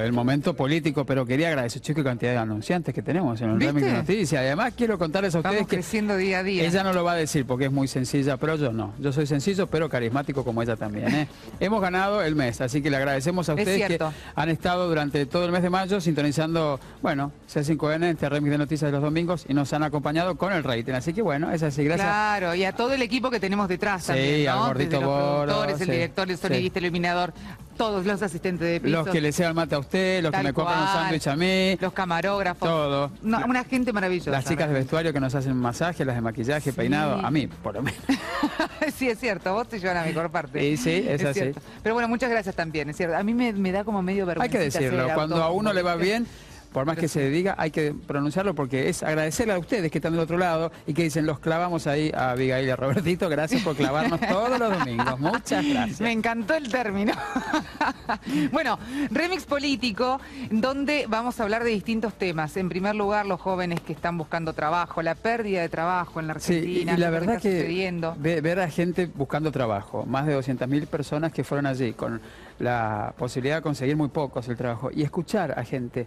el momento político, pero quería agradecer, chico, la cantidad de anunciantes que tenemos en el Remix de Noticias. Además, quiero contarles a ustedes que creciendo día a día. Ella no lo va a decir porque es muy sencilla, pero yo no. Yo soy sencillo, pero carismático como ella también, ¿eh? Hemos ganado el mes, así que le agradecemos a ustedes que han estado durante todo el mes de mayo sintonizando, bueno, C5N, este Remix de Noticias de los domingos, y nos han acompañado con el rating. Así que bueno, es así, gracias. Claro, y a todo el equipo que tenemos detrás también, ¿no? Al Gordito Boro, los productores, el director, el sonidista, el iluminador, todos los asistentes de piso. Los que le sean mate a usted, los que me compran un sándwich a mí. Los camarógrafos. Todo. Una gente maravillosa. Las chicas de vestuario que nos hacen masaje, las de maquillaje, peinado, a mí, por lo menos. Sí, es cierto, vos te llevan a la mejor parte. Sí, sí, es así. Cierto. Pero bueno, muchas gracias también, es cierto. A mí me da como medio vergüenza. Hay que decirlo, cuando a uno le va bien, por más que se diga, hay que pronunciarlo porque es agradecerle a ustedes que están del otro lado y que dicen, los clavamos ahí a Abigail y a Robertito. Gracias por clavarnos todos los domingos. Muchas gracias. Me encantó el término. Bueno, Remix político, donde vamos a hablar de distintos temas. En primer lugar, los jóvenes que están buscando trabajo, la pérdida de trabajo en la Argentina. Sí, y la verdad que ver a gente buscando trabajo, más de 200.000 personas que fueron allí con la posibilidad de conseguir muy pocos el trabajo, y escuchar a gente,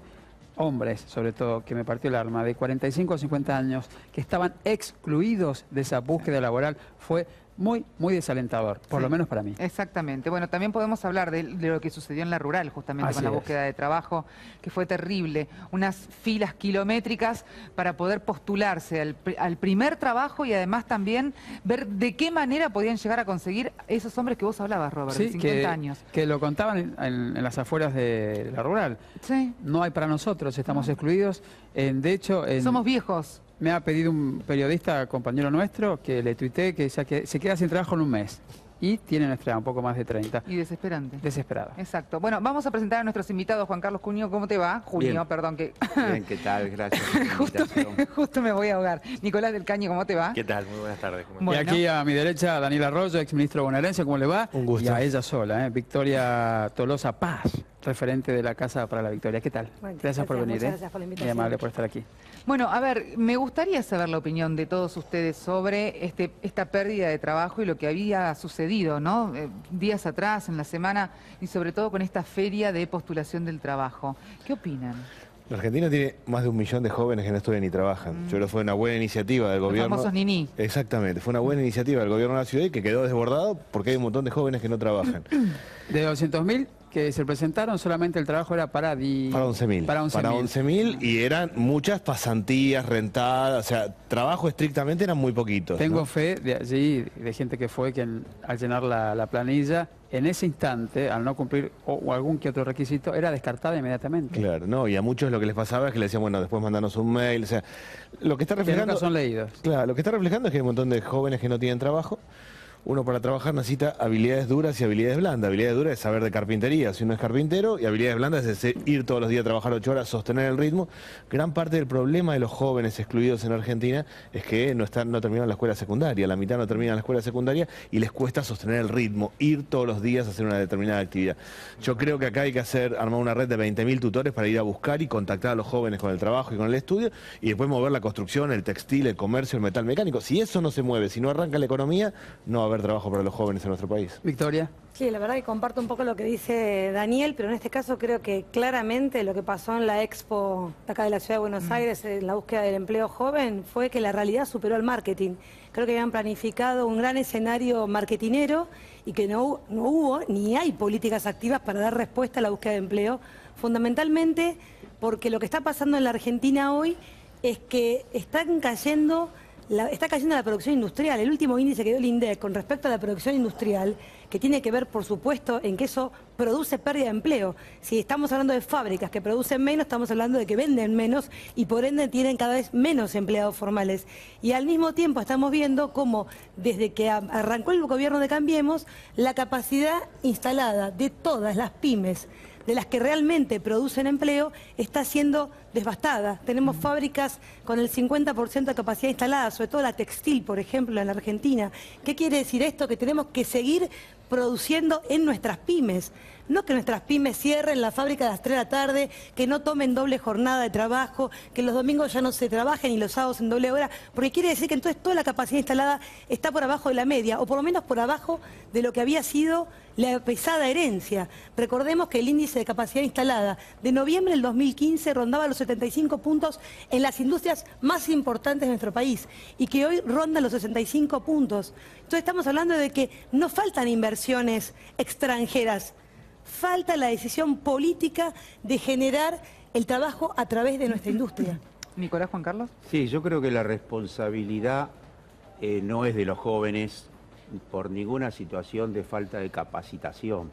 hombres sobre todo, que me partió el alma, de 45 a 50 años, que estaban excluidos de esa búsqueda laboral, fue muy, muy desalentador, por lo menos para mí. Exactamente. Bueno, también podemos hablar de lo que sucedió en la rural, justamente con la búsqueda de trabajo, que fue terrible. Unas filas kilométricas para poder postularse al primer trabajo y además también ver de qué manera podían llegar a conseguir esos hombres que vos hablabas, Robert, de 50 años. Que lo contaban en las afueras de la rural. Sí. No hay para nosotros, estamos excluidos. De hecho... Somos viejos. Me ha pedido un periodista, compañero nuestro, que le tuiteé que se queda sin trabajo en un mes. Y tiene nuestra un poco más de 30. Y desesperante. Desesperado. Exacto. Bueno, vamos a presentar a nuestros invitados. Juan Carlos Cuño, ¿cómo te va? Junio, perdón. Bien, ¿qué tal? Gracias por la invitación. Justo me voy a ahogar. Nicolás del Caño, ¿cómo te va? ¿Qué tal? Muy buenas tardes. Y aquí a mi derecha, Daniel Arroyo, exministro bonaerense, ¿cómo le va? Un gusto. Y a ella sola, Victoria Tolosa Paz, referente de la Casa para la Victoria. ¿Qué tal? Bueno, gracias por venir. Gracias por la invitación. Muy amable por estar aquí. Bueno, a ver, me gustaría saber la opinión de todos ustedes sobre esta pérdida de trabajo y lo que había sucedido, ¿no? Días atrás, en la semana, y sobre todo con esta feria de postulación del trabajo. ¿Qué opinan? La Argentina tiene más de 1 millón de jóvenes que no estudian ni trabajan. Yo creo que fue una buena iniciativa del gobierno. Los famosos niní. Exactamente, fue una buena iniciativa del gobierno de la ciudad y que quedó desbordado porque hay un montón de jóvenes que no trabajan. De 200.000 que se presentaron, solamente el trabajo era para 11.000. Para 11.000 y eran muchas pasantías, rentadas, o sea, trabajo estrictamente eran muy poquitos. Tengo fe de allí, de gente que fue quien al llenar la planilla, en ese instante, al no cumplir o algún que otro requisito, era descartada inmediatamente. Claro, no, y a muchos lo que les pasaba es que le decían, bueno, después mandanos un mail, o sea, lo que está reflejando... Que nunca son leídos. Claro, lo que está reflejando es que hay un montón de jóvenes que no tienen trabajo. Uno para trabajar necesita habilidades duras y habilidades blandas. Habilidades duras es saber de carpintería, si uno es carpintero, y habilidades blandas es ir todos los días a trabajar 8 horas, sostener el ritmo. Gran parte del problema de los jóvenes excluidos en Argentina es que no terminan la escuela secundaria, la mitad no terminan la escuela secundaria y les cuesta sostener el ritmo, ir todos los días a hacer una determinada actividad. Yo creo que acá hay que armar una red de 20.000 tutores para ir a buscar y contactar a los jóvenes con el trabajo y con el estudio, y después mover la construcción, el textil, el comercio, el metal mecánico. Si eso no se mueve, si no arranca la economía, no va a haber trabajo para los jóvenes en nuestro país. Victoria. Sí, la verdad que comparto un poco lo que dice Daniel, pero en este caso creo que claramente lo que pasó en la Expo de acá de la Ciudad de Buenos Aires, en la búsqueda del empleo joven, fue que la realidad superó al marketing. Creo que habían planificado un gran escenario marketinero y que no hubo ni hay políticas activas para dar respuesta a la búsqueda de empleo, fundamentalmente porque lo que está pasando en la Argentina hoy es que está cayendo la producción industrial. El último índice que dio el INDEC con respecto a la producción industrial, que tiene que ver, por supuesto, en que eso produce pérdida de empleo. Si estamos hablando de fábricas que producen menos, estamos hablando de que venden menos y por ende tienen cada vez menos empleados formales. Y al mismo tiempo estamos viendo cómo, desde que arrancó el gobierno de Cambiemos, la capacidad instalada de todas las pymes, de las que realmente producen empleo, está siendo devastada. Tenemos fábricas con el 50% de capacidad instalada, sobre todo la textil, por ejemplo, en la Argentina. ¿Qué quiere decir esto? Que tenemos que seguir produciendo en nuestras pymes. No que nuestras pymes cierren la fábrica a las 3 de la tarde, que no tomen doble jornada de trabajo, que los domingos ya no se trabajen y los sábados en doble hora, porque quiere decir que entonces toda la capacidad instalada está por abajo de la media, o por lo menos por abajo de lo que había sido la pesada herencia. Recordemos que el índice de capacidad instalada de noviembre del 2015 rondaba los 75 puntos en las industrias más importantes de nuestro país y que hoy ronda los 65 puntos. Entonces estamos hablando de que no faltan inversiones extranjeras, falta la decisión política de generar el trabajo a través de nuestra industria. Nicolás, Juan Carlos. Sí, yo creo que la responsabilidad no es de los jóvenes por ninguna situación de falta de capacitación.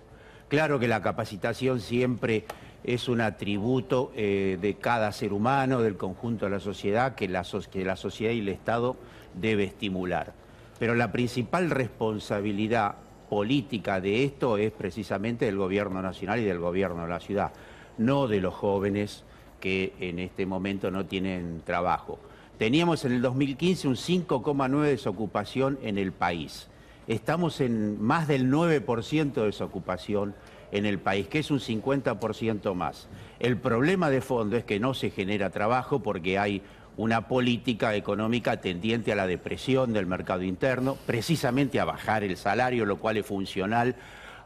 Claro que la capacitación siempre es un atributo de cada ser humano, del conjunto de la sociedad, que la sociedad y el Estado debe estimular. Pero la principal responsabilidad política de esto es precisamente del gobierno nacional y del gobierno de la ciudad, no de los jóvenes que en este momento no tienen trabajo. Teníamos en el 2015 un 5,9% de desocupación en el país. Estamos en más del 9% de desocupación en el país, que es un 50% más. El problema de fondo es que no se genera trabajo porque hay una política económica tendiente a la depresión del mercado interno, precisamente a bajar el salario, lo cual es funcional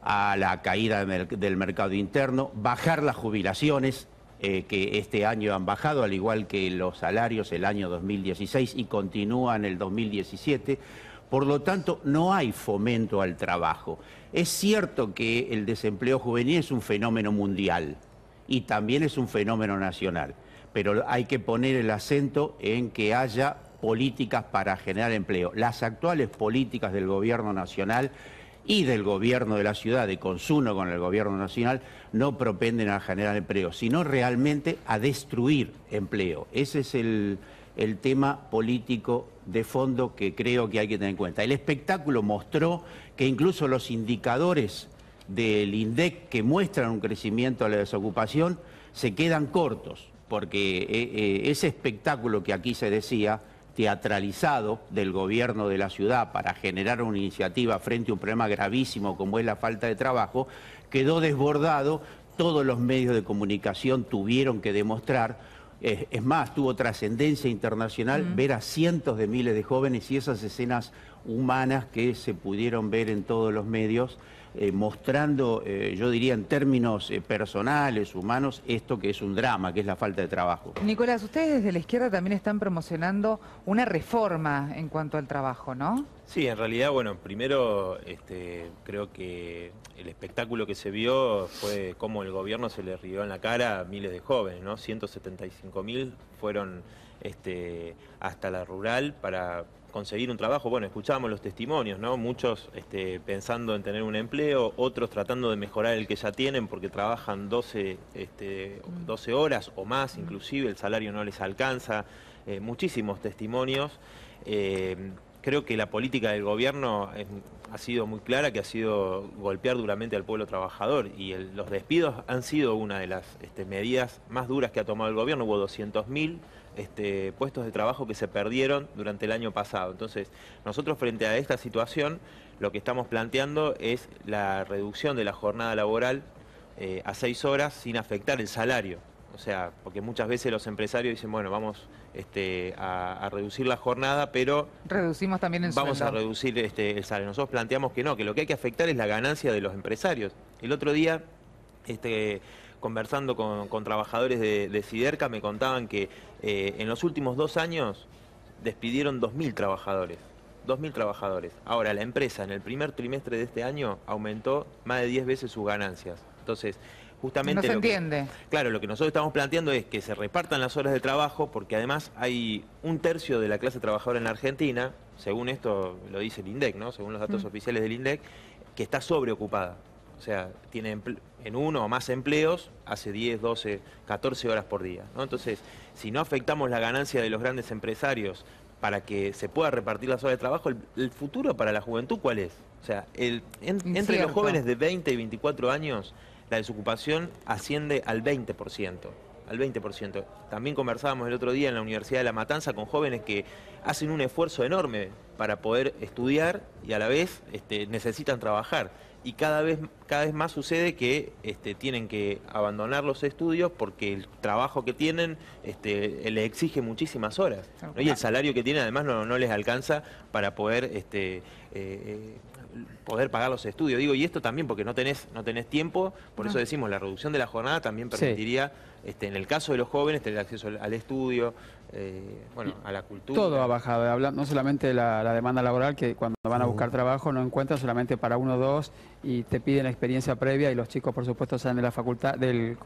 a la caída del mercado interno, bajar las jubilaciones, que este año han bajado, al igual que los salarios el año 2016 y continúan el 2017. Por lo tanto, no hay fomento al trabajo. Es cierto que el desempleo juvenil es un fenómeno mundial y también es un fenómeno nacional, pero hay que poner el acento en que haya políticas para generar empleo. Las actuales políticas del gobierno nacional y del gobierno de la ciudad, de consumo con el gobierno nacional, no propenden a generar empleo, sino realmente a destruir empleo. Ese es el tema político de fondo que creo que hay que tener en cuenta. El espectáculo mostró que incluso los indicadores del INDEC que muestran un crecimiento de la desocupación se quedan cortos, porque ese espectáculo que aquí se decía, teatralizado del gobierno de la ciudad para generar una iniciativa frente a un problema gravísimo como es la falta de trabajo, quedó desbordado. Todos los medios de comunicación tuvieron que demostrar, es más, tuvo trascendencia internacional ver a cientos de miles de jóvenes y esas escenas humanas que se pudieron ver en todos los medios, mostrando, yo diría en términos personales, humanos, esto que es un drama, que es la falta de trabajo. Nicolás, ustedes desde la izquierda también están promocionando una reforma en cuanto al trabajo, ¿no? Sí, en realidad, bueno, primero creo que el espectáculo que se vio fue cómo el gobierno se le rió en la cara a miles de jóvenes, ¿no? 175.000 fueron hasta la rural para conseguir un trabajo. Bueno, escuchábamos los testimonios, ¿no? Muchos pensando en tener un empleo, otros tratando de mejorar el que ya tienen porque trabajan 12 horas o más, inclusive el salario no les alcanza. Muchísimos testimonios. Creo que la política del gobierno ha sido muy clara, que ha sido golpear duramente al pueblo trabajador y los despidos han sido una de las medidas más duras que ha tomado el gobierno. Hubo 200.000 puestos de trabajo que se perdieron durante el año pasado. Entonces, nosotros frente a esta situación, lo que estamos planteando es la reducción de la jornada laboral a 6 horas sin afectar el salario. O sea, porque muchas veces los empresarios dicen, bueno, vamos a reducir la jornada, pero reducimos también el vamos sueldo. a reducir el salario. Nosotros planteamos que no, que lo que hay que afectar es la ganancia de los empresarios. El otro día, conversando con trabajadores de Siderca, me contaban que en los últimos 2 años despidieron 2.000 trabajadores. 2.000 trabajadores. Ahora, la empresa en el primer trimestre de este año aumentó más de 10 veces sus ganancias. Entonces, justamente no se entiende. Claro, lo que nosotros estamos planteando es que se repartan las horas de trabajo, porque además hay 1/3 de la clase trabajadora en la Argentina, según esto lo dice el INDEC, ¿no? Según los datos oficiales del INDEC, que está sobreocupada. O sea, tiene en uno o más empleos, hace 10, 12, 14 horas por día, ¿no? Entonces, si no afectamos la ganancia de los grandes empresarios para que se pueda repartir las horas de trabajo, el futuro para la juventud, ¿cuál es? O sea, entre los jóvenes de 20 y 24 años, la desocupación asciende al 20%. al 20%. También conversábamos el otro día en la Universidad de La Matanza con jóvenes que hacen un esfuerzo enorme para poder estudiar y a la vez necesitan trabajar. Y cada vez más sucede que tienen que abandonar los estudios porque el trabajo que tienen les exige muchísimas horas, ¿no? Y el salario que tienen además no les alcanza para poder poder pagar los estudios. Digo, y esto también porque no tenés tiempo, por eso decimos, la reducción de la jornada también permitiría, en el caso de los jóvenes, tener acceso al estudio, bueno, a la cultura. Todo ha bajado, no solamente la demanda laboral, que cuando van a buscar trabajo no encuentran solamente para 1 o 2 y te piden experiencia previa y los chicos por supuesto salen de la facultad, de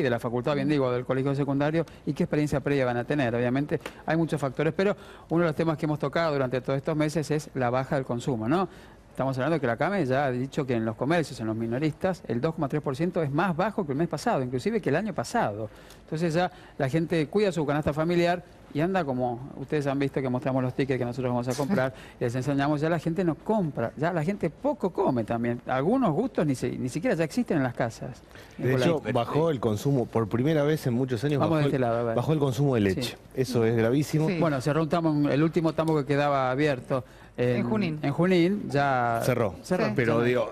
la facultad, bien digo, del colegio secundario, y qué experiencia previa van a tener. Obviamente hay muchos factores, pero uno de los temas que hemos tocado durante todos estos meses es la baja del consumo, ¿no? Estamos hablando de que la CAME ya ha dicho que en los comercios, en los minoristas, el 2,3% es más bajo que el mes pasado, inclusive que el año pasado. Entonces ya la gente cuida su canasta familiar y anda como, ustedes han visto que mostramos los tickets que nosotros vamos a comprar, y les enseñamos, ya la gente no compra, ya la gente poco come también. Algunos gustos ni siquiera ya existen en las casas. De hecho, bajó el consumo, por primera vez en muchos años, bajó el consumo de leche. Sí. Eso es gravísimo. Sí. Bueno, cerró un tambo, el último tambo que quedaba abierto. En Junín. En Junín ya... Cerró. Sí. Pero digo,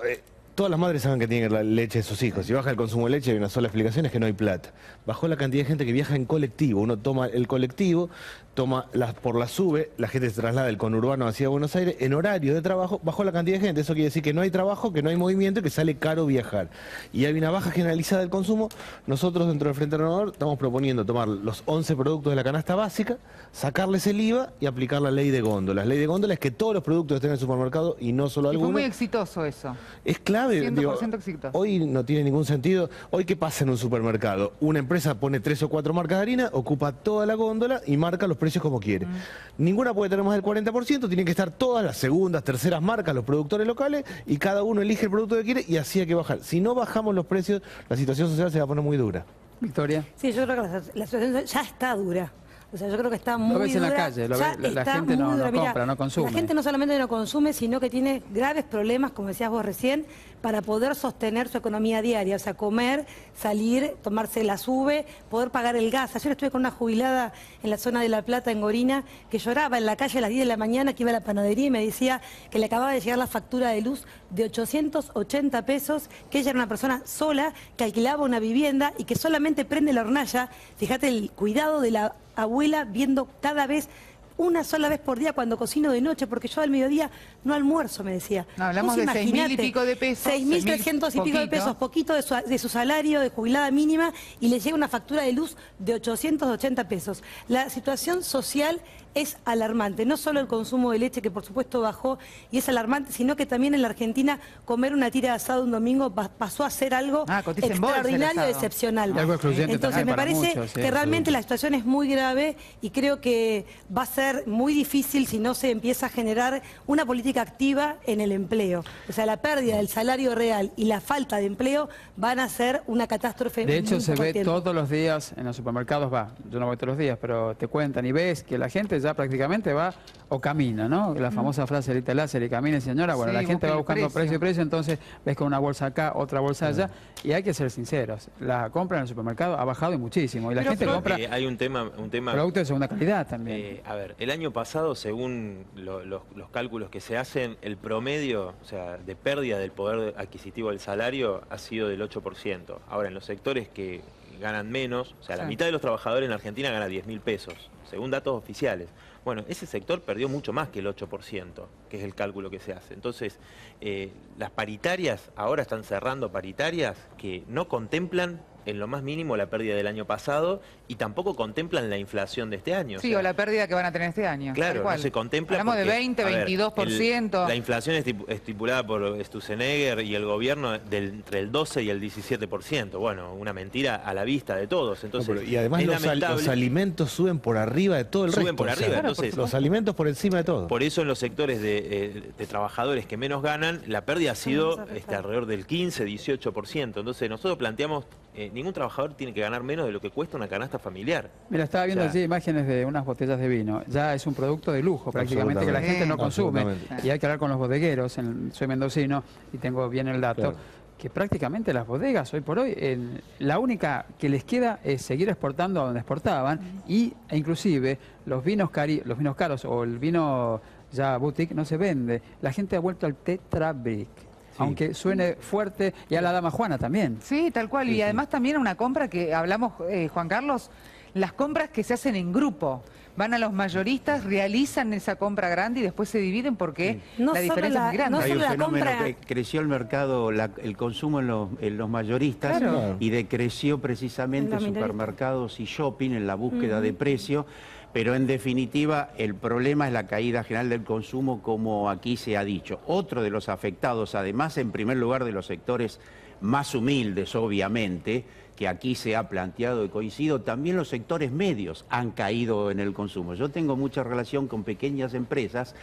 todas las madres saben que tienen la leche de sus hijos. Si baja el consumo de leche, hay una sola explicación, es que no hay plata. Bajó la cantidad de gente que viaja en colectivo. Uno toma el colectivo, por la SUBE, la gente se traslada del conurbano hacia Buenos Aires, en horario de trabajo, bajó la cantidad de gente. Eso quiere decir que no hay trabajo, que no hay movimiento y que sale caro viajar. Y hay una baja generalizada del consumo. Nosotros dentro del Frente Renovador estamos proponiendo tomar los 11 productos de la canasta básica, sacarles el IVA y aplicar la ley de góndolas. La ley de góndolas es que todos los productos estén en el supermercado y no solo algunos. Fue muy exitoso eso. Es clave. 100% exitoso. Hoy no tiene ningún sentido. Hoy, ¿qué pasa en un supermercado? Una empresa pone 3 o 4 marcas de harina, ocupa toda la góndola y marca los precios como quiere. Ninguna puede tener más del 40%, tienen que estar todas las segundas, terceras marcas, los productores locales, y cada uno elige el producto que quiere y así hay que bajar. Si no bajamos los precios, la situación social se va a poner muy dura. Victoria. Sí, yo creo que la situación ya está dura. O sea, yo creo que está muy dura. Lo ves en la calle, la gente no compra, no consume. La gente no solamente no consume, sino que tiene graves problemas, como decías vos recién, para poder sostener su economía diaria. O sea, comer, salir, tomarse la SUBE, poder pagar el gas. Ayer estuve con una jubilada en la zona de La Plata, en Gorina, que lloraba en la calle a las 10 de la mañana, que iba a la panadería y me decía que le acababa de llegar la factura de luz de 880 pesos, que ella era una persona sola, que alquilaba una vivienda y que solamente prende la hornalla. Fíjate el cuidado de la abuela viendo cada vez, una sola vez por día cuando cocino de noche, porque yo al mediodía no almuerzo, me decía. No, hablamos de 6.000 y pico de pesos. 6.300 y pico de pesos, poquito de su salario de jubilada mínima, y le llega una factura de luz de 880 pesos. La situación social es alarmante, no solo el consumo de leche, que por supuesto bajó y es alarmante, sino que también en la Argentina comer una tira de asado un domingo pasó a ser algo extraordinario y excepcional. Algo excluyente. Entonces me parece que realmente la situación es muy grave y creo que va a ser muy difícil si no se empieza a generar una política activa en el empleo. O sea, la pérdida del salario real y la falta de empleo van a ser una catástrofe. De hecho, se ve todos los días en los supermercados, yo no voy todos los días, pero te cuentan y ves que la gente ya prácticamente va o camina, ¿no? La famosa frase de Rita Láser, y camine señora, bueno, sí, la gente va buscando precio y precio, entonces ves con una bolsa acá, otra bolsa allá, y hay que ser sinceros, la compra en el supermercado ha bajado y muchísimo, y la gente compra hay un tema productos de segunda calidad también. A ver, el año pasado, según los cálculos que se hacen, el promedio, o sea, de pérdida del poder adquisitivo del salario ha sido del 8%. Ahora, en los sectores que ganan menos, o sea, la mitad de los trabajadores en Argentina gana 10.000 pesos, según datos oficiales. Bueno, ese sector perdió mucho más que el 8%, que es el cálculo que se hace. Entonces, las paritarias, ahora están cerrando paritarias que no contemplan en lo más mínimo la pérdida del año pasado y tampoco contemplan la inflación de este año. Sí, o la pérdida que van a tener este año. Claro, no se contempla. Hablamos de 20, 22%. La inflación estipulada por Sturzenegger y el gobierno entre el 12 y el 17%. Bueno, una mentira a la vista de todos. Entonces, y además los alimentos suben por arriba de todo el resto. Suben por arriba, entonces, los alimentos por encima de todo. Por eso en los sectores de trabajadores que menos ganan, la pérdida ha sido alrededor del 15, 18%. Entonces nosotros planteamos, ningún trabajador tiene que ganar menos de lo que cuesta una canasta familiar. Mira, estaba viendo allí imágenes de unas botellas de vino. Ya es un producto de lujo prácticamente que la gente no consume. Y hay que hablar con los bodegueros. Soy mendocino y tengo bien el dato. Claro. que prácticamente las bodegas hoy por hoy, la única que les queda es seguir exportando a donde exportaban e inclusive los vinos caros o el vino ya boutique no se vende. La gente ha vuelto al Tetra Brick. Sí. Aunque suene fuerte, y a la Dama Juana también. Sí, tal cual. Y además también una compra que hablamos, Juan Carlos, las compras que se hacen en grupo. Van a los mayoristas, realizan esa compra grande y después se dividen porque la diferencia es muy grande. Hay un fenómeno que creció el mercado, el consumo en los mayoristas, claro, y decreció precisamente supermercados y shopping en la búsqueda de precio. Pero en definitiva el problema es la caída general del consumo, como aquí se ha dicho. Otro de los afectados, además en primer lugar de los sectores más humildes, obviamente, que aquí se ha planteado y coincido, también los sectores medios han caído en el consumo. Yo tengo mucha relación con pequeñas empresas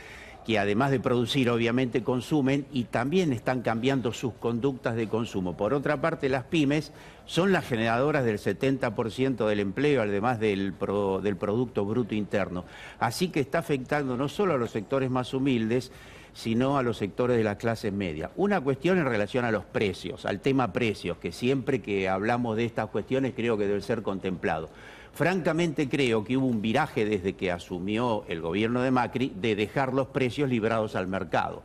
que además de producir obviamente consumen y también están cambiando sus conductas de consumo. Por otra parte, las pymes son las generadoras del 70% del empleo, además del Producto Bruto Interno. Así que está afectando no solo a los sectores más humildes, sino a los sectores de las clases medias. Una cuestión en relación a los precios, al tema precios, que siempre que hablamos de estas cuestiones creo que debe ser contemplado. Francamente creo que hubo un viraje desde que asumió el gobierno de Macri de dejar los precios librados al mercado.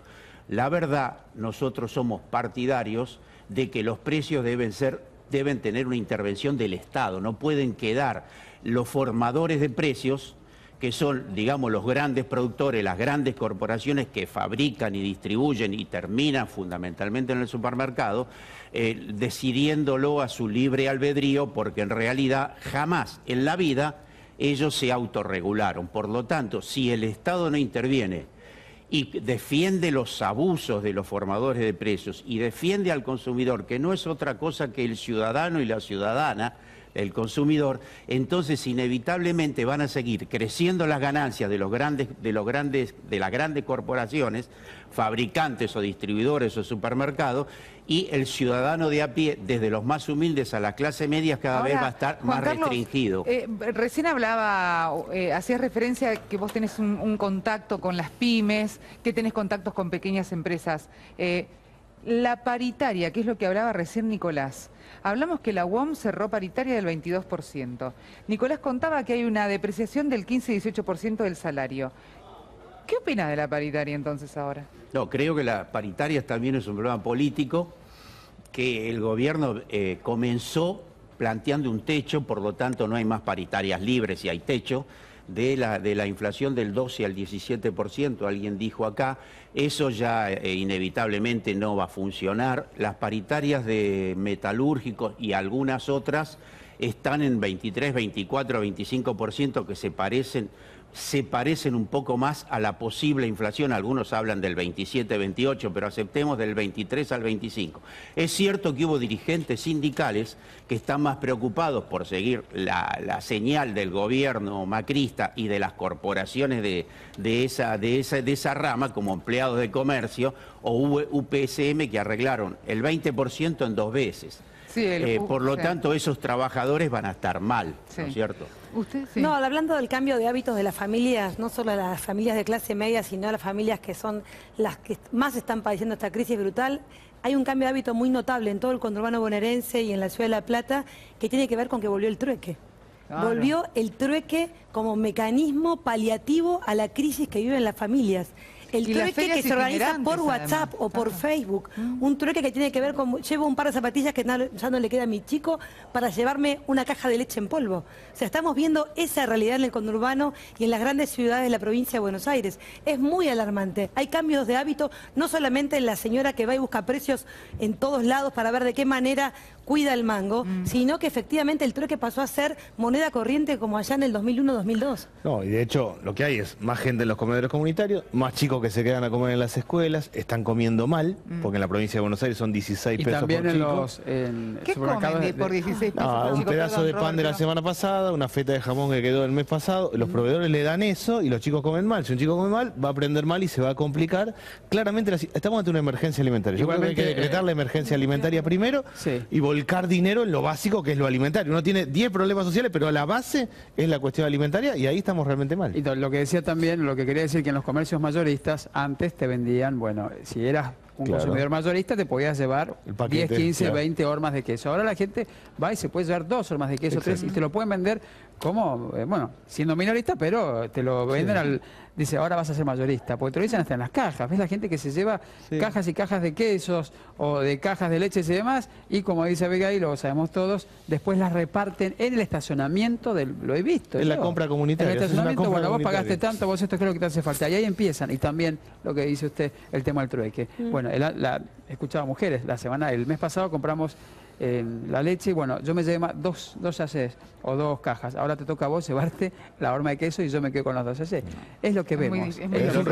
La verdad, nosotros somos partidarios de que los precios deben tener una intervención del Estado, no pueden quedar los formadores de precios, que son, digamos, los grandes productores, las grandes corporaciones que fabrican y distribuyen y terminan fundamentalmente en el supermercado, decidiéndolo a su libre albedrío, porque en realidad jamás en la vida ellos se autorregularon. Por lo tanto, si el Estado no interviene y defiende los abusos de los formadores de precios y defiende al consumidor, que no es otra cosa que el ciudadano y la ciudadana, el consumidor, entonces inevitablemente van a seguir creciendo las ganancias de las grandes corporaciones, fabricantes o distribuidores o supermercados, y el ciudadano de a pie, desde los más humildes a la clase media, cada vez va a estar Juan más Carlos, restringido. Recién hablaba, hacías referencia a que vos tenés un contacto con las pymes, que tenés contactos con pequeñas empresas. La paritaria, que es lo que hablaba recién Nicolás. Hablamos que la UOM cerró paritaria del 22%. Nicolás contaba que hay una depreciación del 15-18% del salario. ¿Qué opina de la paritaria entonces ahora? No, creo que la paritaria también es un problema político, que el gobierno comenzó planteando un techo, por lo tanto no hay más paritarias libres si hay techo, de la inflación del 12 al 17%, alguien dijo acá, eso ya inevitablemente no va a funcionar. Las paritarias de metalúrgicos y algunas otras están en 23, 24, 25%, que se parecen un poco más a la posible inflación. Algunos hablan del 27, 28, pero aceptemos del 23 al 25. Es cierto que hubo dirigentes sindicales que están más preocupados por seguir la señal del gobierno macrista y de las corporaciones de esa rama, como empleados de comercio o UPSM, que arreglaron el 20% en 2 veces. Sí, por lo tanto, esos trabajadores van a estar mal, ¿no es cierto? ¿Usted? Sí. No, hablando del cambio de hábitos de las familias, no solo las familias de clase media, sino las familias que son las que más están padeciendo esta crisis brutal, hay un cambio de hábito muy notable en todo el conurbano bonaerense y en la ciudad de La Plata, que tiene que ver con que volvió el trueque. Claro. Volvió el trueque como mecanismo paliativo a la crisis que viven las familias. El trueque que se organiza por WhatsApp o por Facebook. Un trueque que tiene que ver con, llevo un par de zapatillas que ya no le queda a mi chico para llevarme una caja de leche en polvo. O sea, estamos viendo esa realidad en el conurbano y en las grandes ciudades de la provincia de Buenos Aires. Es muy alarmante. Hay cambios de hábito, no solamente en la señora que va y busca precios en todos lados para ver de qué manera cuida el mango, sino que efectivamente el trueque pasó a ser moneda corriente como allá en el 2001-2002. No, y de hecho lo que hay es más gente en los comedores comunitarios, más chicos que se quedan a comer en las escuelas, están comiendo mal, porque en la provincia de Buenos Aires son 16 pesos por chico. Y también ¿qué comen por 16 pesos por un chico? pedazo de pan de la semana pasada, una feta de jamón que quedó el mes pasado, los proveedores le dan eso y los chicos comen mal. Si un chico come mal, va a aprender mal y se va a complicar. Claramente estamos ante una emergencia alimentaria. Yo creo que hay que decretar la emergencia alimentaria primero y volcar dinero en lo básico, que es lo alimentario. Uno tiene 10 problemas sociales, pero la base es la cuestión alimentaria y ahí estamos realmente mal. Y lo que decía también, lo que quería decir, que en los comercios mayoristas antes te vendían, bueno, si eras un consumidor mayorista te podías llevar 10, 15, 20 hormas de queso. Ahora la gente va y se puede llevar 2 hormas de queso, 3, y te lo pueden vender como, bueno, siendo minorista, pero te lo venden al... Dice, ahora vas a ser mayorista, porque te lo dicen hasta en las cajas. ¿Ves la gente que se lleva cajas y cajas de quesos o de cajas de leches y demás? Y como dice Abigail, lo sabemos todos, después las reparten en el estacionamiento lo he visto. En la compra comunitaria. En el estacionamiento, bueno, vos pagaste tanto, vos esto creo que te hace falta. Y ahí empiezan. Y también lo que dice usted, el tema del trueque. Bueno, he escuchado a mujeres, el mes pasado compramos la leche, y bueno, yo me llevé 2 sachets o 2 cajas. Ahora te toca a vos llevarte la horma de queso y yo me quedo con los 2 sachets. Es lo que vemos. Es un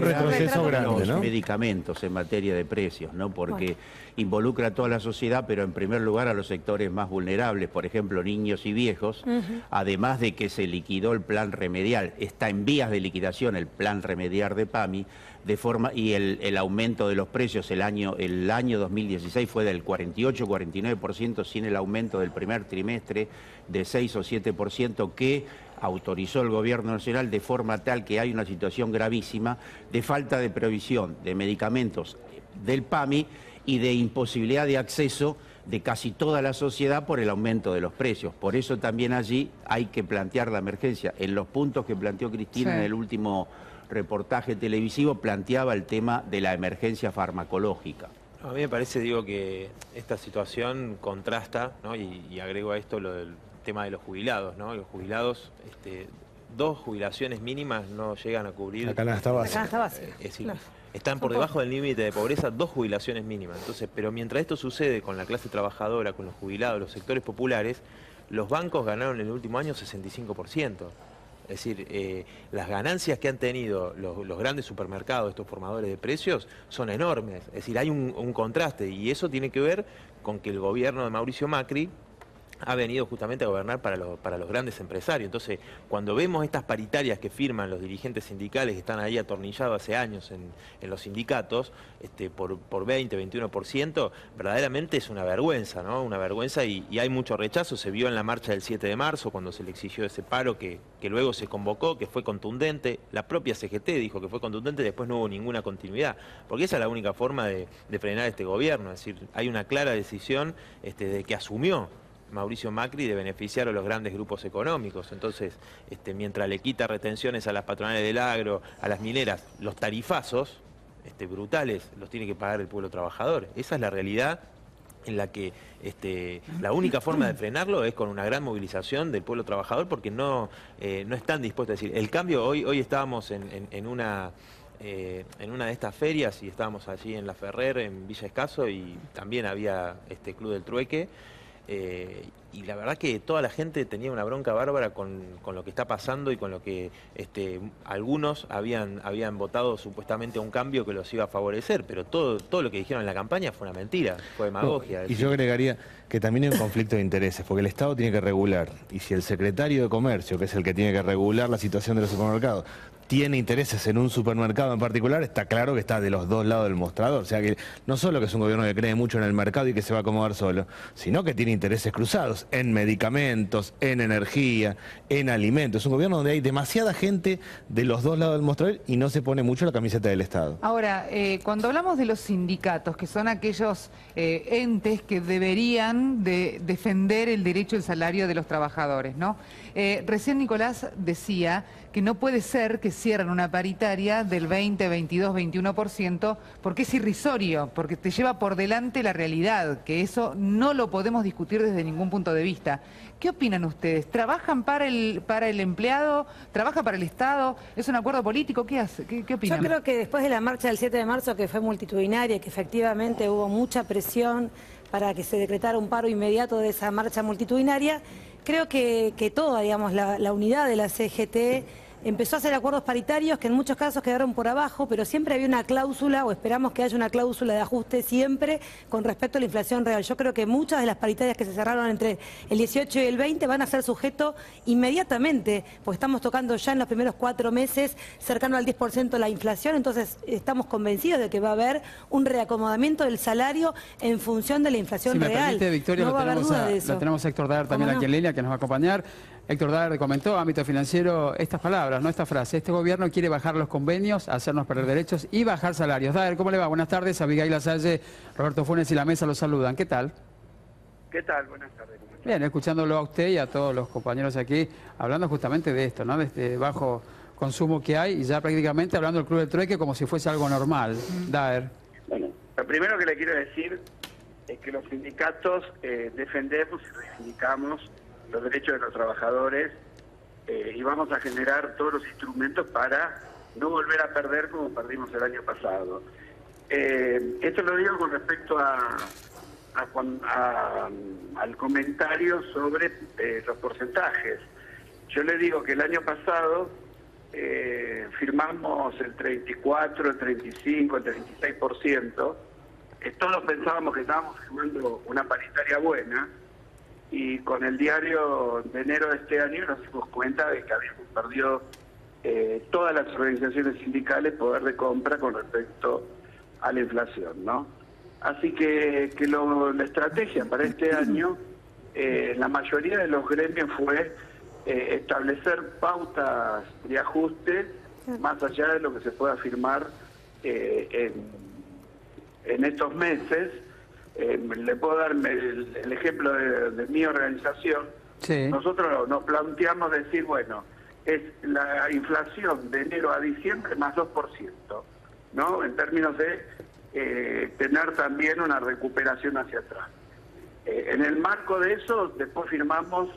retroceso grande, ¿no? Los medicamentos en materia de precios, ¿no? Porque involucra a toda la sociedad, pero en primer lugar a los sectores más vulnerables, por ejemplo, niños y viejos, además de que se liquidó el plan remedial. Está en vías de liquidación el plan remediar de PAMI, y el aumento de los precios el año 2016 fue del 48-49% sin el aumento del primer trimestre de 6 o 7% que autorizó el gobierno nacional, de forma tal que hay una situación gravísima de falta de provisión de medicamentos del PAMI y de imposibilidad de acceso de casi toda la sociedad por el aumento de los precios. Por eso también allí hay que plantear la emergencia. En los puntos que planteó Cristina en el último reportaje televisivo, planteaba el tema de la emergencia farmacológica. A mí me parece, digo, que esta situación contrasta, ¿no? Y agrego a esto lo del tema de los jubilados, ¿no? Los jubilados, 2 jubilaciones mínimas no llegan a cubrir... La canasta básica. Es decir, están por debajo del límite de pobreza 2 jubilaciones mínimas. Entonces, pero mientras esto sucede con la clase trabajadora, con los jubilados, los sectores populares, los bancos ganaron en el último año 65%. Es decir, las ganancias que han tenido los grandes supermercados, estos formadores de precios, son enormes. Es decir, hay un contraste, y eso tiene que ver con que el gobierno de Mauricio Macri ha venido justamente a gobernar para los grandes empresarios. Entonces, cuando vemos estas paritarias que firman los dirigentes sindicales que están ahí atornillados hace años en los sindicatos, por 20, 21%, verdaderamente es una vergüenza, ¿no? Una vergüenza, y hay mucho rechazo. Se vio en la marcha del 7 de marzo, cuando se le exigió ese paro que luego se convocó, que fue contundente. La propia CGT dijo que fue contundente, después no hubo ninguna continuidad, porque esa es la única forma de frenar este gobierno. Es decir, hay una clara decisión de que asumió Mauricio Macri de beneficiar a los grandes grupos económicos. Entonces, mientras le quita retenciones a las patronales del agro, a las mineras, los tarifazos brutales los tiene que pagar el pueblo trabajador. Esa es la realidad en la que la única forma de frenarlo es con una gran movilización del pueblo trabajador, porque no están dispuestos a decir. El cambio, hoy estábamos en una de estas ferias, y estábamos allí en La Ferrer, en Villa Escaso, y también había Club del Trueque. Y la verdad que toda la gente tenía una bronca bárbara con lo que está pasando y con lo que algunos habían votado supuestamente a un cambio que los iba a favorecer, pero todo lo que dijeron en la campaña fue una mentira, fue demagogia. Y yo agregaría que también hay un conflicto de intereses, porque el Estado tiene que regular, y si el secretario de Comercio, que es el que tiene que regular la situación de los supermercados, tiene intereses en un supermercado en particular, está claro que está de los 2 lados del mostrador. O sea que no solo que es un gobierno que cree mucho en el mercado y que se va a acomodar solo, sino que tiene intereses cruzados en medicamentos, en energía, en alimentos. Es un gobierno donde hay demasiada gente de los 2 lados del mostrador y no se pone mucho la camiseta del Estado. Ahora, cuando hablamos de los sindicatos, que son aquellos entes que deberían de defender el derecho al salario de los trabajadores, ¿no? Recién Nicolás decía que no puede ser que cierren una paritaria del 20, 22, 21%, porque es irrisorio, porque te lleva por delante la realidad, que eso no lo podemos discutir desde ningún punto de vista. ¿Qué opinan ustedes? ¿Trabajan para el empleado? ¿Trabaja para el Estado? ¿Es un acuerdo político? ¿Qué opinan? Yo creo que después de la marcha del 7 de marzo, que fue multitudinaria, que efectivamente hubo mucha presión para que se decretara un paro inmediato de esa marcha multitudinaria, creo que toda, digamos, la unidad de la CGT empezó a hacer acuerdos paritarios que en muchos casos quedaron por abajo, pero siempre había una cláusula, o esperamos que haya una cláusula de ajuste siempre con respecto a la inflación real. Yo creo que muchas de las paritarias que se cerraron entre el 18 y el 20 van a ser sujeto inmediatamente, porque estamos tocando ya en los primeros 4 meses cercano al 10% la inflación, entonces estamos convencidos de que va a haber un reacomodamiento del salario en función de la inflación real. Si me permite, Victoria, no va a haber duda de eso. Lo tenemos a Héctor Daer también aquí en línea, que nos va a acompañar. Héctor Daer comentó, ámbito financiero, estas palabras, no esta frase. Este gobierno quiere bajar los convenios, hacernos perder derechos y bajar salarios. Daer, ¿cómo le va? Buenas tardes. Abigail Lasalle, Roberto Funes y la mesa los saludan. ¿Qué tal? ¿Qué tal? Buenas tardes. Bien, escuchándolo a usted y a todos los compañeros aquí, hablando justamente de esto, ¿no? De este bajo consumo que hay y ya prácticamente hablando del Club del Trueque como si fuese algo normal. Daer. Bueno, lo primero que le quiero decir es que los sindicatos defendemos y reivindicamos los derechos de los trabajadores y vamos a generar todos los instrumentos para no volver a perder como perdimos el año pasado. Esto lo digo con respecto al comentario sobre los porcentajes. Yo le digo que el año pasado firmamos el 34, el 35, el 36%. Todos pensábamos que estábamos firmando una paritaria buena y con el diario de enero de este año nos dimos cuenta de que habíamos perdido todas las organizaciones sindicales poder de compra con respecto a la inflación, ¿no? Así que la estrategia para este año, la mayoría de los gremios fue establecer pautas de ajuste más allá de lo que se pueda firmar en estos meses. Le puedo dar el ejemplo de mi organización. Sí. Nosotros nos planteamos decir, bueno, es la inflación de enero a diciembre más 2%, ¿no? En términos de tener también una recuperación hacia atrás. En el marco de eso, después firmamos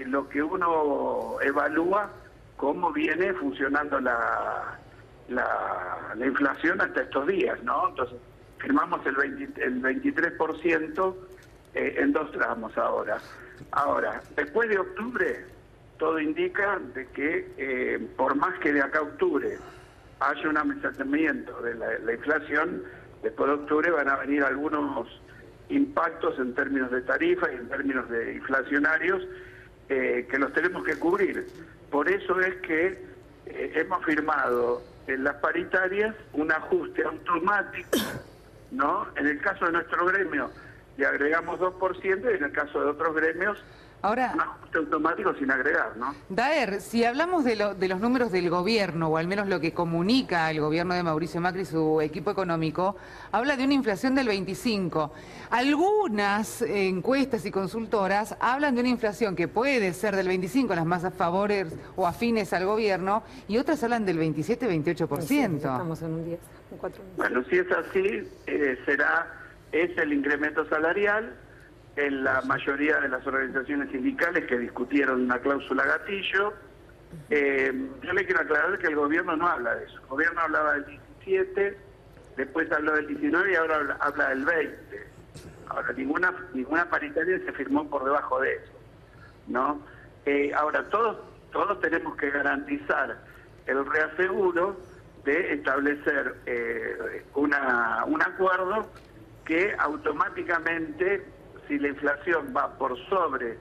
lo que uno evalúa cómo viene funcionando la inflación hasta estos días, ¿no? Entonces, firmamos el 23% en 2 tramos ahora. Ahora, después de octubre, todo indica de que por más que de acá a octubre haya un amesetamiento de la inflación, después de octubre van a venir algunos impactos en términos de tarifa y en términos de inflacionarios que los tenemos que cubrir. Por eso es que hemos firmado en las paritarias un ajuste automático, ¿no? En el caso de nuestro gremio le agregamos 2% y en el caso de otros gremios ahora, un ajuste automático sin agregar, ¿no? Daer, si hablamos de los números del gobierno, o al menos lo que comunica el gobierno de Mauricio Macri y su equipo económico, habla de una inflación del 25%. Algunas encuestas y consultoras hablan de una inflación que puede ser del 25%, las más a favores o afines al gobierno, y otras hablan del 27-28%. Sí, estamos en un 10, un 4. Bueno, si es así, es el incremento salarial. En la mayoría de las organizaciones sindicales que discutieron una cláusula gatillo, yo le quiero aclarar que el gobierno no habla de eso. El gobierno hablaba del 17, después habló del 19 y ahora habla del 20. Ahora, ninguna paritaria se firmó por debajo de eso, ¿no? Ahora, todos tenemos que garantizar el reaseguro de establecer un acuerdo que automáticamente, si la inflación va por sobre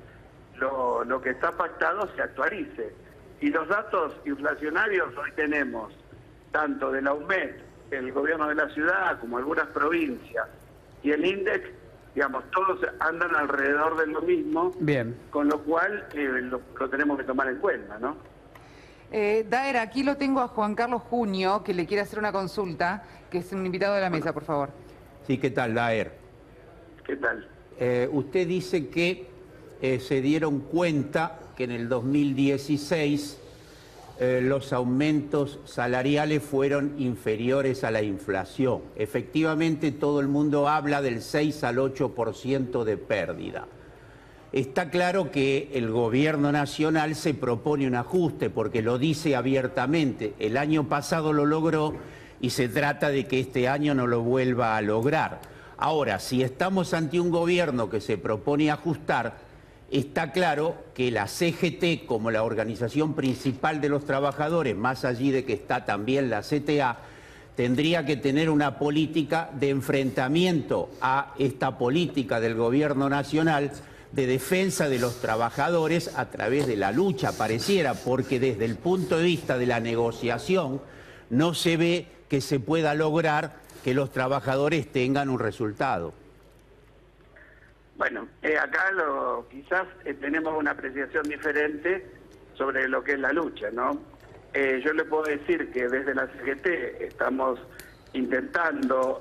lo que está pactado, se actualice. Y los datos inflacionarios hoy tenemos, tanto de la UMED, el gobierno de la ciudad, como algunas provincias, y el INDEX, digamos, todos andan alrededor de lo mismo. Bien. Con lo cual lo tenemos que tomar en cuenta, ¿no? Daer, aquí lo tengo a Juan Carlos Junio, que le quiere hacer una consulta, que es un invitado de la mesa, por favor. Sí, ¿qué tal, Daer? ¿Qué tal? Usted dice que se dieron cuenta que en el 2016 los aumentos salariales fueron inferiores a la inflación. Efectivamente, todo el mundo habla del 6 al 8% de pérdida. Está claro que el gobierno nacional se propone un ajuste porque lo dice abiertamente. El año pasado lo logró y se trata de que este año no lo vuelva a lograr. Ahora, si estamos ante un gobierno que se propone ajustar, está claro que la CGT, como la organización principal de los trabajadores, más allí de que está también la CTA, tendría que tener una política de enfrentamiento a esta política del gobierno nacional de defensa de los trabajadores a través de la lucha, pareciera, porque desde el punto de vista de la negociación no se ve que se pueda lograr que los trabajadores tengan un resultado. Bueno, acá quizás tenemos una apreciación diferente sobre lo que es la lucha, ¿no? Yo le puedo decir que desde la CGT estamos intentando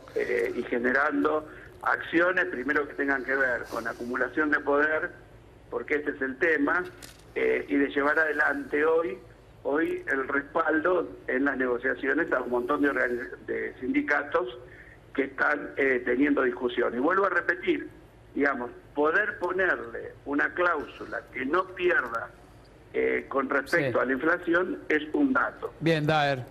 y generando acciones, primero que tengan que ver con acumulación de poder, porque este es el tema, y de llevar adelante hoy el respaldo en las negociaciones a un montón de sindicatos que están teniendo discusiones. Y vuelvo a repetir, digamos, poder ponerle una cláusula que no pierda con respecto a la inflación es un dato. Bien, Daer.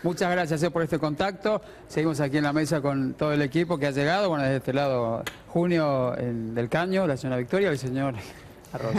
Muchas gracias por este contacto. Seguimos aquí en la mesa con todo el equipo que ha llegado. Bueno, desde este lado, Junio del Caño, la señora Victoria y el señor Arroyo.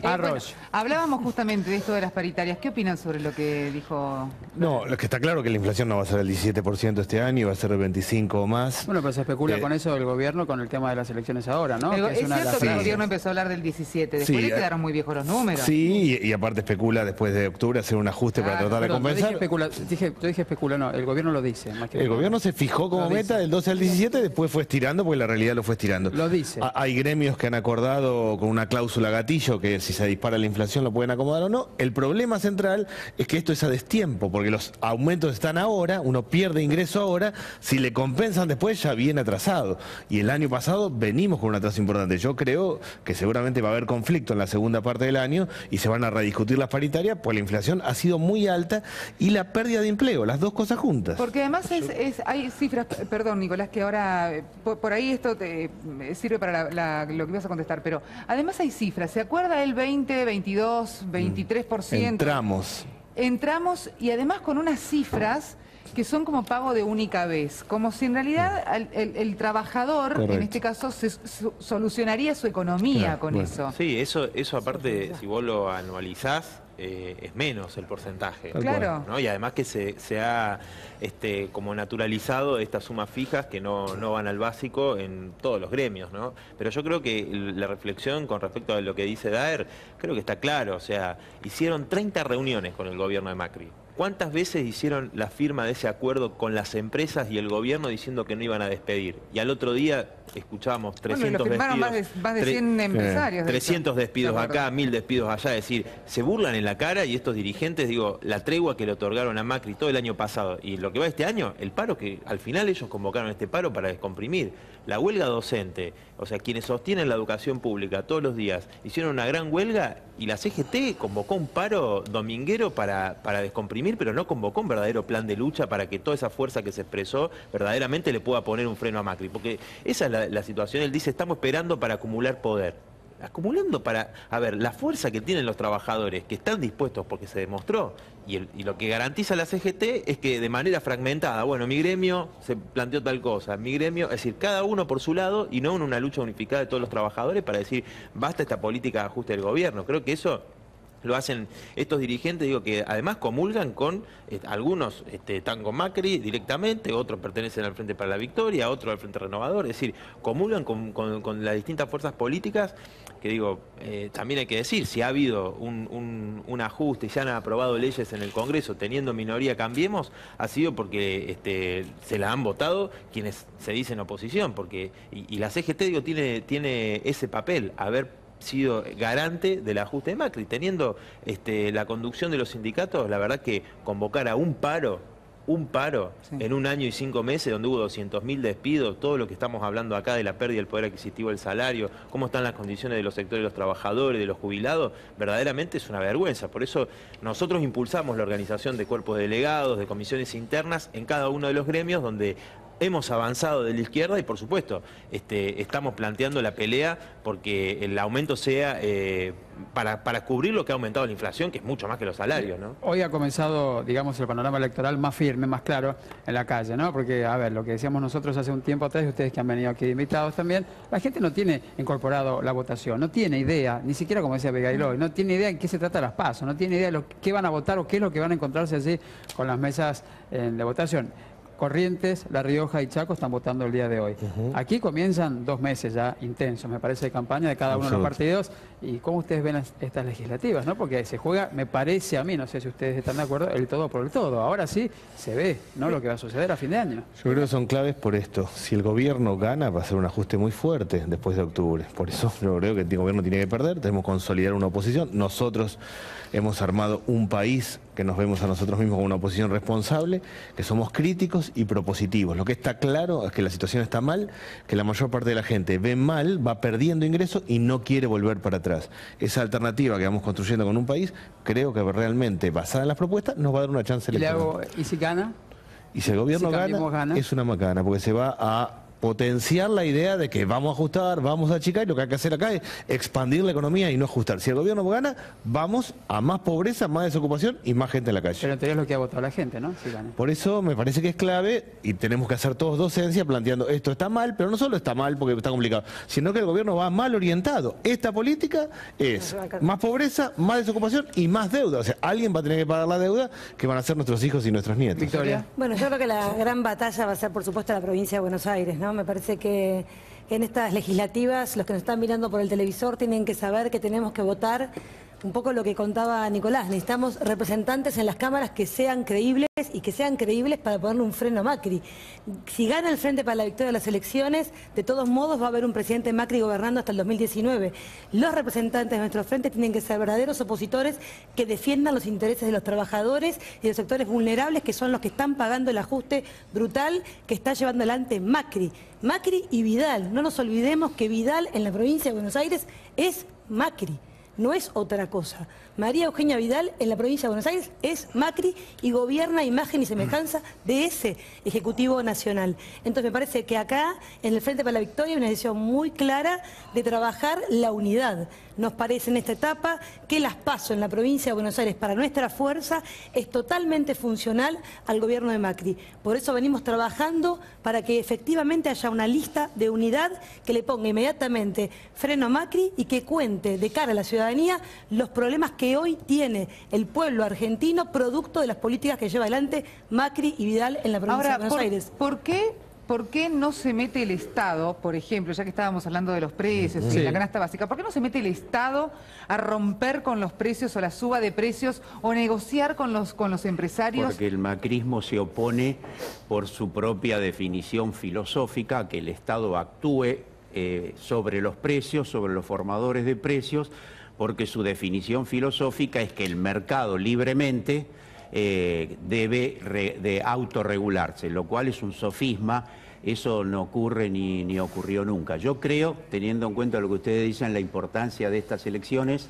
Bueno, hablábamos justamente de esto de las paritarias. ¿Qué opinan sobre lo que dijo? No, lo que está claro es que la inflación no va a ser el 17% este año, va a ser el 25% o más. Bueno, pero se especula con eso del gobierno con el tema de las elecciones ahora, ¿no? Es cierto que el gobierno empezó a hablar del 17, después le quedaron muy viejos los números. Sí, y aparte especula después de octubre hacer un ajuste para tratar de compensar. Yo dije especula, no, el gobierno lo dice. Más que el gobierno se fijó como meta del 12 al 17, después fue estirando porque la realidad lo fue estirando. Lo dice. Hay gremios que han acordado con una cláusula gatillo que si se dispara la inflación lo pueden acomodar o no. El problema central es que esto es a destiempo, porque los aumentos están ahora, uno pierde ingreso ahora, si le compensan después ya viene atrasado. Y el año pasado venimos con un atraso importante. Yo creo que seguramente va a haber conflicto en la segunda parte del año y se van a rediscutir las paritarias, pues la inflación ha sido muy alta y la pérdida de empleo, las dos cosas juntas. Porque además hay cifras, perdón Nicolás, que ahora por ahí esto te sirve para lo que ibas a contestar, pero además hay cifras. ¿Se acuerda el 20, 22, 23%? Entramos y además con unas cifras que son como pago de única vez, como si en realidad el trabajador, en este caso, solucionaría su economía con eso. Sí, eso aparte, si vos lo anualizás, es menos el porcentaje. Claro. ¿no? Y además que se ha como naturalizado estas sumas fijas que no van al básico en todos los gremios, ¿no? Pero yo creo que la reflexión con respecto a lo que dice Daer, creo que está claro. O sea, hicieron 30 reuniones con el gobierno de Macri. ¿Cuántas veces hicieron la firma de ese acuerdo con las empresas y el gobierno diciendo que no iban a despedir? Y al otro día escuchábamos 300 despidos. Más de 100 empresarios. 300 despidos acá, 1000 despidos allá. Es decir, se burlan en la cara y estos dirigentes, digo, la tregua que le otorgaron a Macri todo el año pasado y lo que va este año, el paro que al final ellos convocaron este paro para descomprimir. La huelga docente, o sea, quienes sostienen la educación pública todos los días, hicieron una gran huelga y la CGT convocó un paro dominguero para descomprimir, pero no convocó un verdadero plan de lucha para que toda esa fuerza que se expresó verdaderamente le pueda poner un freno a Macri. Porque esa es la situación. Él dice, estamos esperando para acumular poder. Acumulando para... A ver, la fuerza que tienen los trabajadores, que están dispuestos porque se demostró, y lo que garantiza la CGT es que de manera fragmentada, bueno, mi gremio se planteó tal cosa, mi gremio, es decir, cada uno por su lado y no en una lucha unificada de todos los trabajadores para decir, basta esta política de ajuste del gobierno. Creo que eso lo hacen estos dirigentes, digo, que además comulgan con, algunos están con Macri directamente, otros pertenecen al Frente para la Victoria, otros al Frente Renovador, es decir, comulgan con las distintas fuerzas políticas, que digo, también hay que decir, si ha habido un ajuste y se han aprobado leyes en el Congreso teniendo minoría Cambiemos, ha sido porque se la han votado quienes se dicen oposición, porque y la CGT, digo, tiene ese papel, haber sido garante del ajuste de Macri, teniendo la conducción de los sindicatos. La verdad que convocar a un paro sí, en un año y 5 meses, donde hubo 200.000 despidos, todo lo que estamos hablando acá de la pérdida del poder adquisitivo del salario, cómo están las condiciones de los sectores de los trabajadores, de los jubilados, verdaderamente es una vergüenza. Por eso nosotros impulsamos la organización de cuerpos delegados, de comisiones internas en cada uno de los gremios donde hemos avanzado de la izquierda y, por supuesto, estamos planteando la pelea porque el aumento sea para cubrir lo que ha aumentado la inflación, que es mucho más que los salarios, ¿no? Hoy ha comenzado, digamos, el panorama electoral más firme, más claro en la calle, ¿no? Porque, a ver, lo que decíamos nosotros hace un tiempo atrás, y ustedes que han venido aquí invitados también, la gente no tiene incorporado la votación, no tiene idea, ni siquiera, como decía Begailoy, no tiene idea en qué se trata las PASO, no tiene idea de qué van a votar o qué es lo que van a encontrarse allí con las mesas de votación. Corrientes, La Rioja y Chaco están votando el día de hoy. Aquí comienzan 2 meses ya intensos, me parece, de campaña de cada uno de los partidos. ¿Y cómo ustedes ven estas legislativas, ¿no? Porque se juega, me parece a mí, no sé si ustedes están de acuerdo, el todo por el todo. Ahora sí se ve, ¿no?, lo que va a suceder a fin de año. Yo creo que son claves por esto. Si el gobierno gana, va a ser un ajuste muy fuerte después de octubre. Por eso yo creo que el gobierno tiene que perder, tenemos que consolidar una oposición. Nosotros hemos armado un país que nos vemos a nosotros mismos como una oposición responsable, que somos críticos y propositivos. Lo que está claro es que la situación está mal, que la mayor parte de la gente ve mal, va perdiendo ingresos y no quiere volver para atrás. Esa alternativa que vamos construyendo con un país, creo que realmente, basada en las propuestas, nos va a dar una chance electoral. ¿Y si gana? Y si el gobierno gana, es una macana, porque se va a potenciar la idea de que vamos a ajustar, vamos a achicar, y lo que hay que hacer acá es expandir la economía y no ajustar. Si el gobierno gana, vamos a más pobreza, más desocupación y más gente en la calle. Pero en teoría es lo que ha votado la gente, ¿no? Si gana. Por eso me parece que es clave y tenemos que hacer todos docencia planteando esto está mal, pero no solo está mal porque está complicado, sino que el gobierno va mal orientado. Esta política es más pobreza, más desocupación y más deuda. O sea, alguien va a tener que pagar la deuda que van a ser nuestros hijos y nuestros nietos. Victoria. Bueno, yo creo que la gran batalla va a ser, por supuesto, la provincia de Buenos Aires, ¿no? Me parece que en estas legislativas los que nos están mirando por el televisor tienen que saber que tenemos que votar un poco lo que contaba Nicolás. Necesitamos representantes en las cámaras que sean creíbles y que sean creíbles para ponerle un freno a Macri. Si gana el Frente para la Victoria de las elecciones, de todos modos va a haber un presidente Macri gobernando hasta el 2019. Los representantes de nuestro frente tienen que ser verdaderos opositores que defiendan los intereses de los trabajadores y de los sectores vulnerables, que son los que están pagando el ajuste brutal que está llevando adelante Macri. Macri y Vidal. No nos olvidemos que Vidal en la provincia de Buenos Aires es Macri. No es otra cosa. María Eugenia Vidal en la provincia de Buenos Aires es Macri y gobierna a imagen y semejanza de ese Ejecutivo Nacional. Entonces me parece que acá, en el Frente para la Victoria, hay una decisión muy clara de trabajar la unidad. Nos parece en esta etapa que las PASO en la provincia de Buenos Aires para nuestra fuerza es totalmente funcional al gobierno de Macri. Por eso venimos trabajando para que efectivamente haya una lista de unidad que le ponga inmediatamente freno a Macri y que cuente de cara a la ciudadanía los problemas que hoy tiene el pueblo argentino producto de las políticas que lleva adelante Macri y Vidal en la provincia de Buenos Aires. ¿Por qué no se mete el Estado, por ejemplo, ya que estábamos hablando de los precios y la canasta básica, por qué no se mete el Estado a romper con los precios o la suba de precios o negociar con los empresarios? Porque el macrismo se opone por su propia definición filosófica a que el Estado actúe sobre los precios, sobre los formadores de precios, porque su definición filosófica es que el mercado libremente debe de autorregularse, lo cual es un sofisma. Eso no ocurre ni ocurrió nunca. Yo creo, teniendo en cuenta lo que ustedes dicen, la importancia de estas elecciones,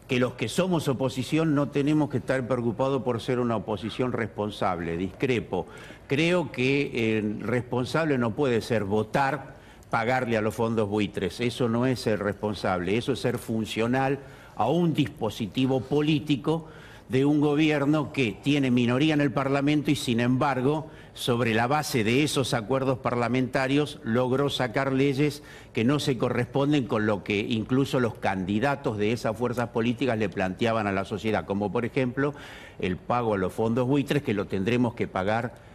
que los que somos oposición no tenemos que estar preocupados por ser una oposición responsable. Discrepo. Creo que responsable no puede ser votar, pagarle a los fondos buitres. Eso no es ser responsable, eso es ser funcional a un dispositivo político de un gobierno que tiene minoría en el Parlamento y, sin embargo, sobre la base de esos acuerdos parlamentarios logró sacar leyes que no se corresponden con lo que incluso los candidatos de esas fuerzas políticas le planteaban a la sociedad, como por ejemplo el pago a los fondos buitres, que lo tendremos que pagar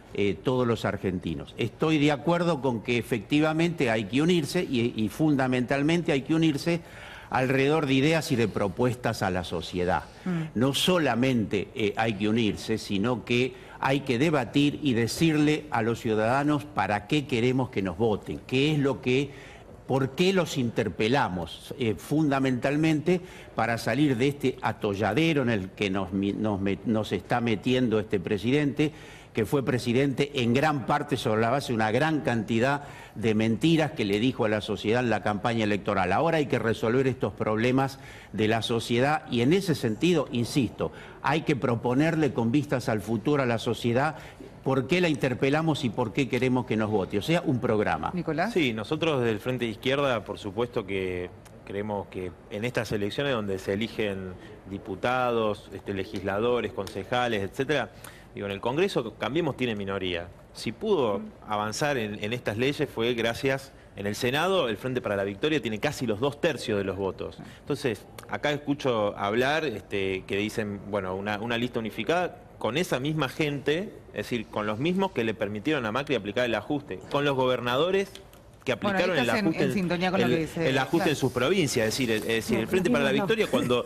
todos los argentinos. Estoy de acuerdo con que efectivamente hay que unirse y fundamentalmente hay que unirse alrededor de ideas y de propuestas a la sociedad. No solamente hay que unirse, sino que hay que debatir y decirle a los ciudadanos para qué queremos que nos voten, qué es lo que, por qué los interpelamos, fundamentalmente para salir de este atolladero en el que nos está metiendo este presidente, que fue presidente en gran parte sobre la base de una gran cantidad de mentiras que le dijo a la sociedad en la campaña electoral. Ahora hay que resolver estos problemas de la sociedad y en ese sentido, insisto, hay que proponerle con vistas al futuro a la sociedad por qué la interpelamos y por qué queremos que nos vote. O sea, un programa. Nicolás. Sí, nosotros desde el Frente de Izquierda, por supuesto que creemos que en estas elecciones donde se eligen diputados, legisladores, concejales, etcétera, digo, en el Congreso Cambiemos tiene minoría. Si pudo avanzar en estas leyes fue gracias, en el Senado el Frente para la Victoria tiene casi los 2/3 de los votos. Entonces, acá escucho hablar que dicen, bueno, una lista unificada. con esa misma gente, es decir, con los mismos que le permitieron a Macri aplicar el ajuste, con los gobernadores que aplicaron el ajuste, el ajuste en sus provincias. Es decir, el Frente para la Victoria, cuando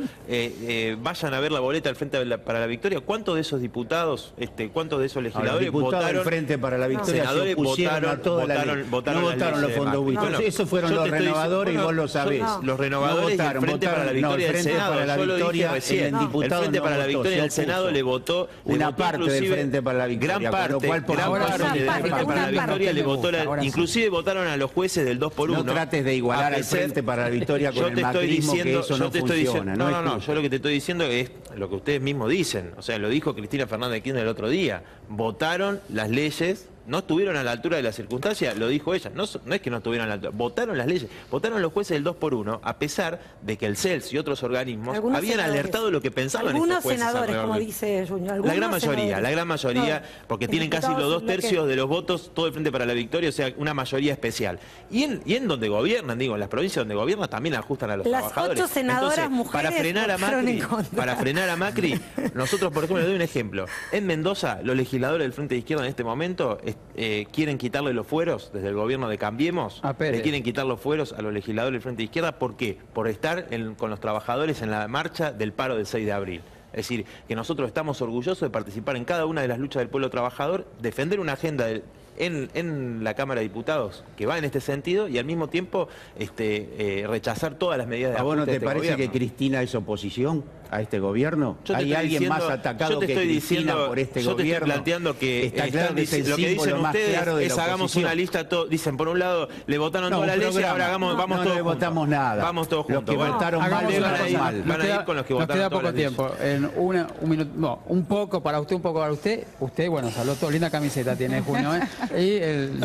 vayan a ver la boleta del Frente para la Victoria, ¿cuántos de esos diputados, cuántos de esos legisladores votaron? El Frente para la Victoria senadores votaron los fondos buitres. Esos fueron los renovadores y vos lo sabés. Los renovadores y el Frente para la Victoria del Senado. Yo lo dije recién. El Frente para la Victoria del Senado le votó una parte del Frente para la Victoria. Gran parte del Frente para la Victoria le votó, inclusive votaron a los jueces del 2x1. No trates de igualar al Frente para la Victoria con el macrismo, que eso no funciona. No, yo lo que te estoy diciendo es lo que ustedes mismos dicen. O sea, lo dijo Cristina Fernández de Kirchner el otro día. Votaron las leyes, no estuvieron a la altura de las circunstancias, lo dijo ella. No es que no estuvieron a la altura, votaron las leyes, votaron los jueces del 2x1, a pesar de que el CELS y otros organismos habían alertado lo que pensaban estos jueces. Algunos senadores, como dice Junior. La gran mayoría, porque tienen casi los 2/3 de los votos, todo el Frente para la Victoria, o sea, una mayoría especial. Y en donde gobiernan, digo, en las provincias donde gobiernan también ajustan a los trabajadores. Las 8 senadoras entonces, mujeres para frenar a Macri, nosotros, por ejemplo, le doy un ejemplo. En Mendoza, los legisladores del Frente de Izquierda en este momento quieren quitarle los fueros desde el gobierno de Cambiemos, le quieren quitar los fueros a los legisladores del Frente de Izquierda. ¿Por qué? Por estar con los trabajadores en la marcha del paro del 6 de abril. Es decir, que nosotros estamos orgullosos de participar en cada una de las luchas del pueblo trabajador, defender una agenda en la Cámara de Diputados que va en este sentido y al mismo tiempo rechazar todas las medidas de ajuste. ¿A vos no te parece gobierno? Que Cristina es oposición a este gobierno? ¿Hay alguien más atacado que Cristina por este gobierno? Yo te estoy planteando que está claro que lo que dicen ustedes es hagamos una lista, dicen por un lado le votaron todas las leyes, ahora vamos todos juntos. No le votamos nada. Vamos todos juntos. Los que votaron mal van a ir con los que votaron. Nos queda poco tiempo. En un minuto, no, un poco para usted, un poco para usted. Usted, bueno, salió todo, linda camiseta tiene Junio, ¿eh?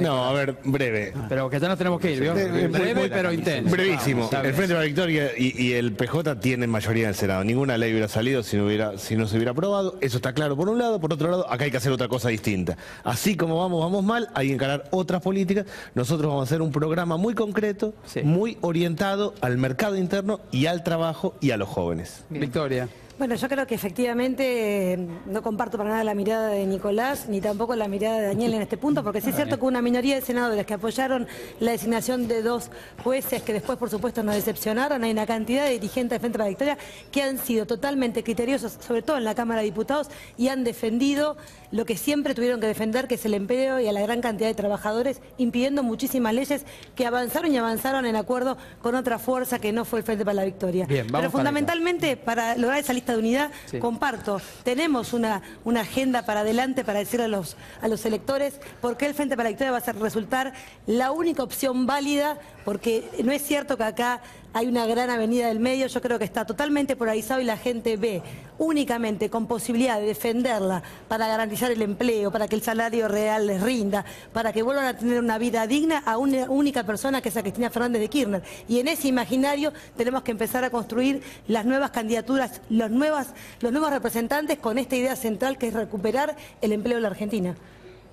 No, a ver, breve. Pero que ya nos tenemos que ir, ¿vio? Breve pero intenso. Brevísimo. El Frente para la Victoria y el PJ tienen mayoría en el Senado. Ninguna ley hubiera salido si no se hubiera aprobado. Eso está claro por un lado. Por otro lado, acá hay que hacer otra cosa distinta. Así como vamos mal, hay que encarar otras políticas. Nosotros vamos a hacer un programa muy concreto, muy orientado al mercado interno y al trabajo y a los jóvenes. Bien. Victoria. Bueno, yo creo que efectivamente no comparto para nada la mirada de Nicolás, ni tampoco la mirada de Daniel en este punto, porque sí es cierto que una minoría de senadores que apoyaron la designación de 2 jueces que después, por supuesto, nos decepcionaron, hay una cantidad de dirigentes del Frente para la Victoria que han sido totalmente criteriosos, sobre todo en la Cámara de Diputados, y han defendido lo que siempre tuvieron que defender, que es el empleo y a la gran cantidad de trabajadores, impidiendo muchísimas leyes que avanzaron y avanzaron en acuerdo con otra fuerza que no fue el Frente para la Victoria. Bien, pero fundamentalmente, para lograr esa lista de unidad, comparto, tenemos una agenda para adelante para decirle a los electores por qué el Frente para la Victoria va a resultar la única opción válida, porque no es cierto que acá hay una gran avenida del medio. Yo creo que está totalmente polarizado y la gente ve únicamente con posibilidad de defenderla para garantizar el empleo, para que el salario real les rinda, para que vuelvan a tener una vida digna a una única persona, que es a Cristina Fernández de Kirchner. Y en ese imaginario tenemos que empezar a construir las nuevas candidaturas, los nuevos representantes con esta idea central que es recuperar el empleo de la Argentina.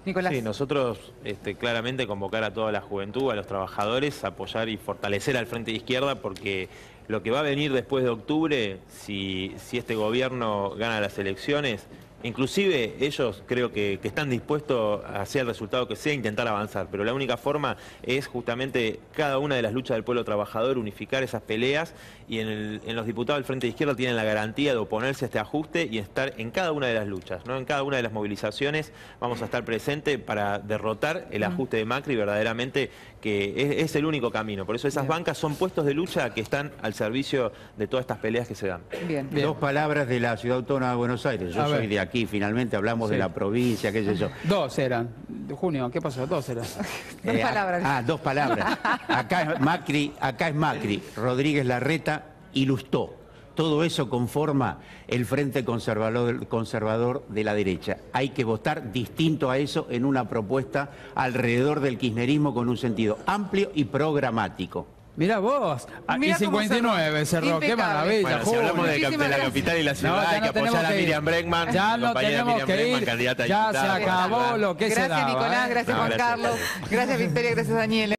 Nicolás. Sí, nosotros claramente convocar a toda la juventud, a los trabajadores, apoyar y fortalecer al Frente de Izquierda, porque lo que va a venir después de octubre, si este gobierno gana las elecciones, inclusive ellos creo que están dispuestos a hacer el resultado que sea, intentar avanzar, pero la única forma es justamente cada una de las luchas del pueblo trabajador, unificar esas peleas, y en los diputados del Frente de Izquierda tienen la garantía de oponerse a este ajuste y estar en cada una de las luchas, ¿no? En cada una de las movilizaciones vamos a estar presentes para derrotar el ajuste de Macri, verdaderamente que es el único camino. Por eso esas bancas son puestos de lucha que están al servicio de todas estas peleas que se dan. Bien. 2 palabras de la Ciudad Autónoma de Buenos Aires. Yo soy de aquí, finalmente hablamos de la provincia, qué sé yo. 2 eran. Junio, ¿qué pasó? 2 eran. 2 palabras. 2 palabras. Acá es Macri, Rodríguez Larreta y Lustó. Todo eso conforma el Frente Conservador de la derecha. Hay que votar distinto a eso en una propuesta alrededor del kirchnerismo con un sentido amplio y programático. Mirá vos, aquí 59 cerró, qué maravilla. Bueno, si hablamos de la capital y la ciudad, hay que apoyar a Miriam Bregman, ya no tenemos que ir, candidata a ya diputada. Se acabó lo que se daba. Gracias Nicolás, gracias Juan Carlos, gracias Victoria, gracias Daniel.